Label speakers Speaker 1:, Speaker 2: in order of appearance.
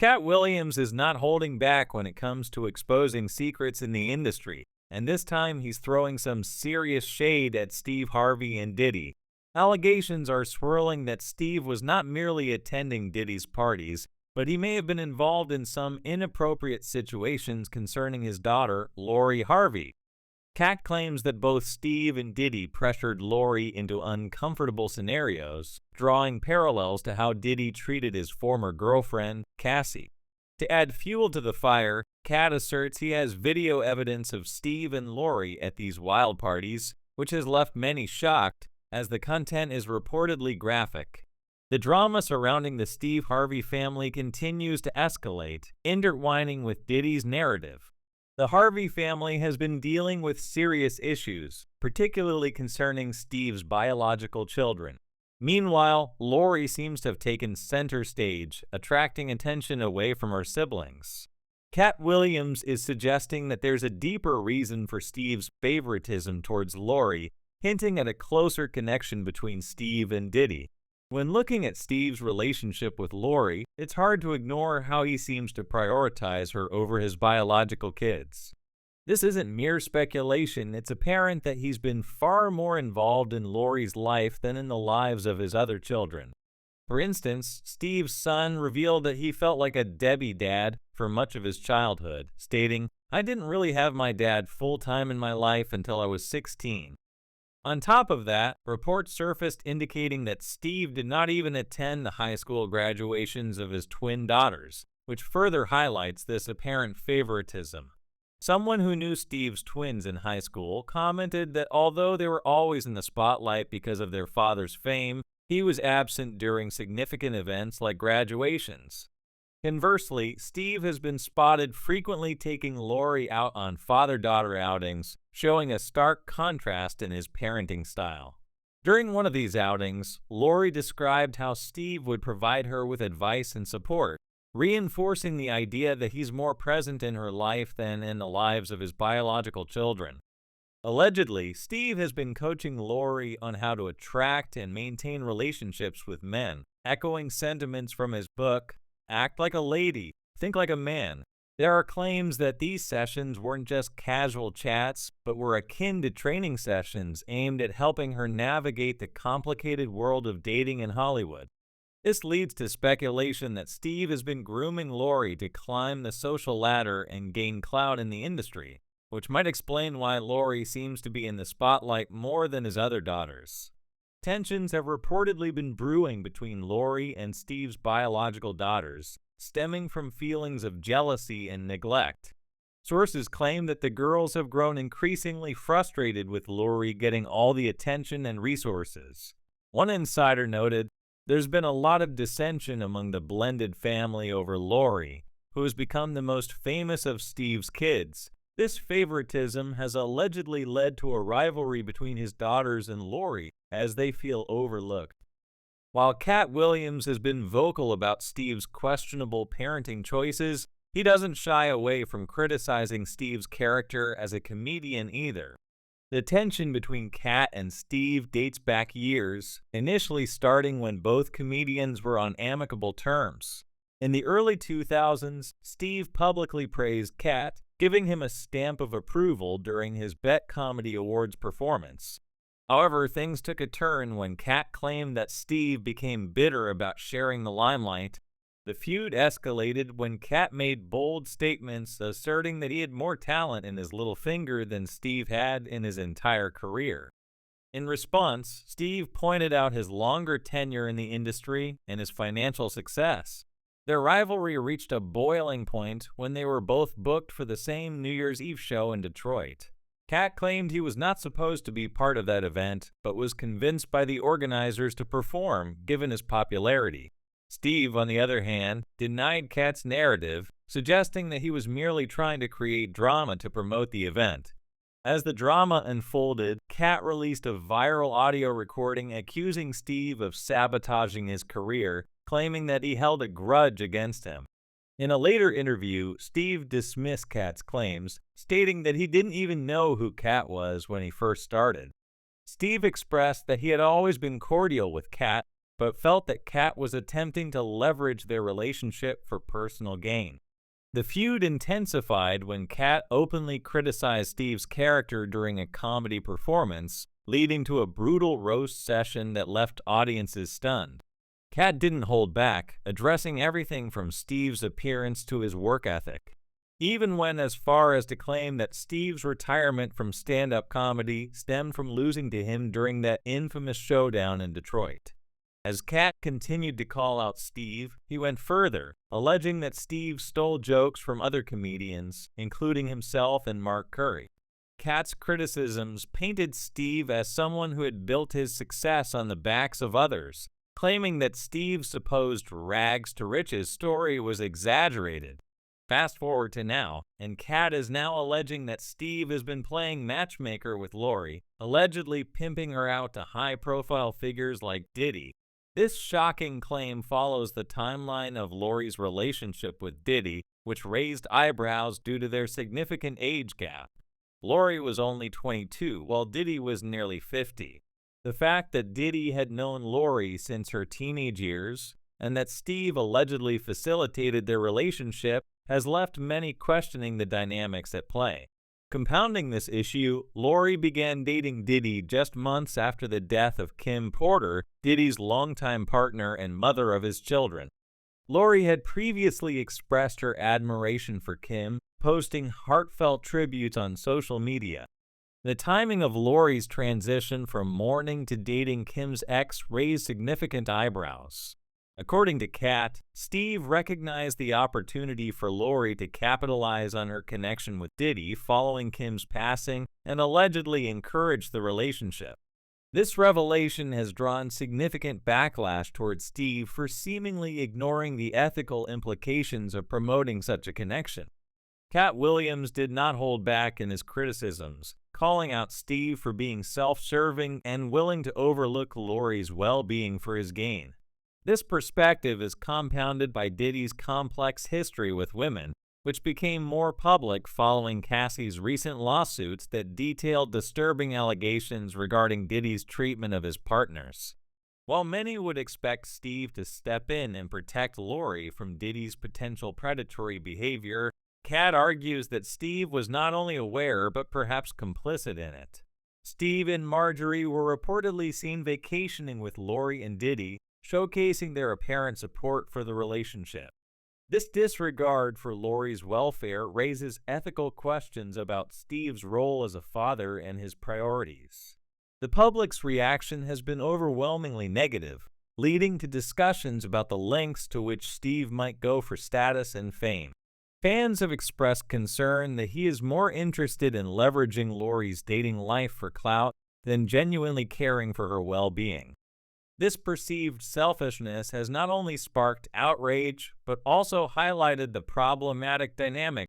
Speaker 1: Katt Williams is not holding back when it comes to exposing secrets in the industry, and this time he's throwing some serious shade at Steve Harvey and Diddy. Allegations are swirling that Steve was not merely attending Diddy's parties, but he may have been involved in some inappropriate situations concerning his daughter, Lori Harvey. Katt claims that both Steve and Diddy pressured Lori into uncomfortable scenarios, drawing parallels to how Diddy treated his former girlfriend, Cassie. To add fuel to the fire, Katt asserts he has video evidence of Steve and Lori at these wild parties, which has left many shocked, as the content is reportedly graphic. The drama surrounding the Steve Harvey family continues to escalate, intertwining with Diddy's narrative. The Harvey family has been dealing with serious issues, particularly concerning Steve's biological children. Meanwhile, Lori seems to have taken center stage, attracting attention away from her siblings. Katt Williams is suggesting that there's a deeper reason for Steve's favoritism towards Lori, hinting at a closer connection between Steve and Diddy. When looking at Steve's relationship with Lori, it's hard to ignore how he seems to prioritize her over his biological kids. This isn't mere speculation, it's apparent that he's been far more involved in Lori's life than in the lives of his other children. For instance, Steve's son revealed that he felt like a Debbie dad for much of his childhood, stating, "I didn't really have my dad full-time in my life until I was 16. On top of that, reports surfaced indicating that Steve did not even attend the high school graduations of his twin daughters, which further highlights this apparent favoritism. Someone who knew Steve's twins in high school commented that although they were always in the spotlight because of their father's fame, he was absent during significant events like graduations. Conversely, Steve has been spotted frequently taking Lori out on father-daughter outings, showing a stark contrast in his parenting style. During one of these outings, Lori described how Steve would provide her with advice and support, reinforcing the idea that he's more present in her life than in the lives of his biological children. Allegedly, Steve has been coaching Lori on how to attract and maintain relationships with men, echoing sentiments from his book, "Act Like a Lady, Think Like a Man." There are claims that these sessions weren't just casual chats, but were akin to training sessions aimed at helping her navigate the complicated world of dating in Hollywood. This leads to speculation that Steve has been grooming Lori to climb the social ladder and gain clout in the industry, which might explain why Lori seems to be in the spotlight more than his other daughters. Tensions have reportedly been brewing between Lori and Steve's biological daughters, stemming from feelings of jealousy and neglect. Sources claim that the girls have grown increasingly frustrated with Lori getting all the attention and resources. One insider noted, "There's been a lot of dissension among the blended family over Lori, who has become the most famous of Steve's kids. This favoritism has allegedly led to a rivalry between his daughters and Lori, as they feel overlooked." While Katt Williams has been vocal about Steve's questionable parenting choices, he doesn't shy away from criticizing Steve's character as a comedian either. The tension between Katt and Steve dates back years, initially starting when both comedians were on amicable terms. In the early 2000s, Steve publicly praised Katt, giving him a stamp of approval during his Bet Comedy Awards performance. However, things took a turn when Katt claimed that Steve became bitter about sharing the limelight. The feud escalated when Katt made bold statements asserting that he had more talent in his little finger than Steve had in his entire career. In response, Steve pointed out his longer tenure in the industry and his financial success. Their rivalry reached a boiling point when they were both booked for the same New Year's Eve show in Detroit. Katt claimed he was not supposed to be part of that event, but was convinced by the organizers to perform, given his popularity. Steve, on the other hand, denied Katt's narrative, suggesting that he was merely trying to create drama to promote the event. As the drama unfolded, Katt released a viral audio recording accusing Steve of sabotaging his career, claiming that he held a grudge against him. In a later interview, Steve dismissed Katt's claims, stating that he didn't even know who Katt was when he first started. Steve expressed that he had always been cordial with Katt, but felt that Katt was attempting to leverage their relationship for personal gain. The feud intensified when Katt openly criticized Steve's character during a comedy performance, leading to a brutal roast session that left audiences stunned. Katt didn't hold back, addressing everything from Steve's appearance to his work ethic, even went as far as to claim that Steve's retirement from stand-up comedy stemmed from losing to him during that infamous showdown in Detroit. As Katt continued to call out Steve, he went further, alleging that Steve stole jokes from other comedians, including himself and Mark Curry. Katt's criticisms painted Steve as someone who had built his success on the backs of others, claiming that Steve's supposed rags to riches story was exaggerated. Fast forward to now, and Katt is now alleging that Steve has been playing matchmaker with Lori, allegedly pimping her out to high-profile figures like Diddy. This shocking claim follows the timeline of Lori's relationship with Diddy, which raised eyebrows due to their significant age gap. Lori was only 22, while Diddy was nearly 50. The fact that Diddy had known Lori since her teenage years, and that Steve allegedly facilitated their relationship, has left many questioning the dynamics at play. Compounding this issue, Lori began dating Diddy just months after the death of Kim Porter, Diddy's longtime partner and mother of his children. Lori had previously expressed her admiration for Kim, posting heartfelt tributes on social media. The timing of Lori's transition from mourning to dating Kim's ex raised significant eyebrows. According to Katt, Steve recognized the opportunity for Lori to capitalize on her connection with Diddy following Kim's passing and allegedly encouraged the relationship. This revelation has drawn significant backlash towards Steve for seemingly ignoring the ethical implications of promoting such a connection. Katt Williams did not hold back in his criticisms, calling out Steve for being self-serving and willing to overlook Lori's well-being for his gain. This perspective is compounded by Diddy's complex history with women, which became more public following Cassie's recent lawsuits that detailed disturbing allegations regarding Diddy's treatment of his partners. While many would expect Steve to step in and protect Lori from Diddy's potential predatory behavior, Katt argues that Steve was not only aware but perhaps complicit in it. Steve and Marjorie were reportedly seen vacationing with Lori and Diddy, showcasing their apparent support for the relationship. This disregard for Lori's welfare raises ethical questions about Steve's role as a father and his priorities. The public's reaction has been overwhelmingly negative, leading to discussions about the lengths to which Steve might go for status and fame. Fans have expressed concern that he is more interested in leveraging Lori's dating life for clout than genuinely caring for her well-being. This perceived selfishness has not only sparked outrage, but also highlighted the problematic dynamic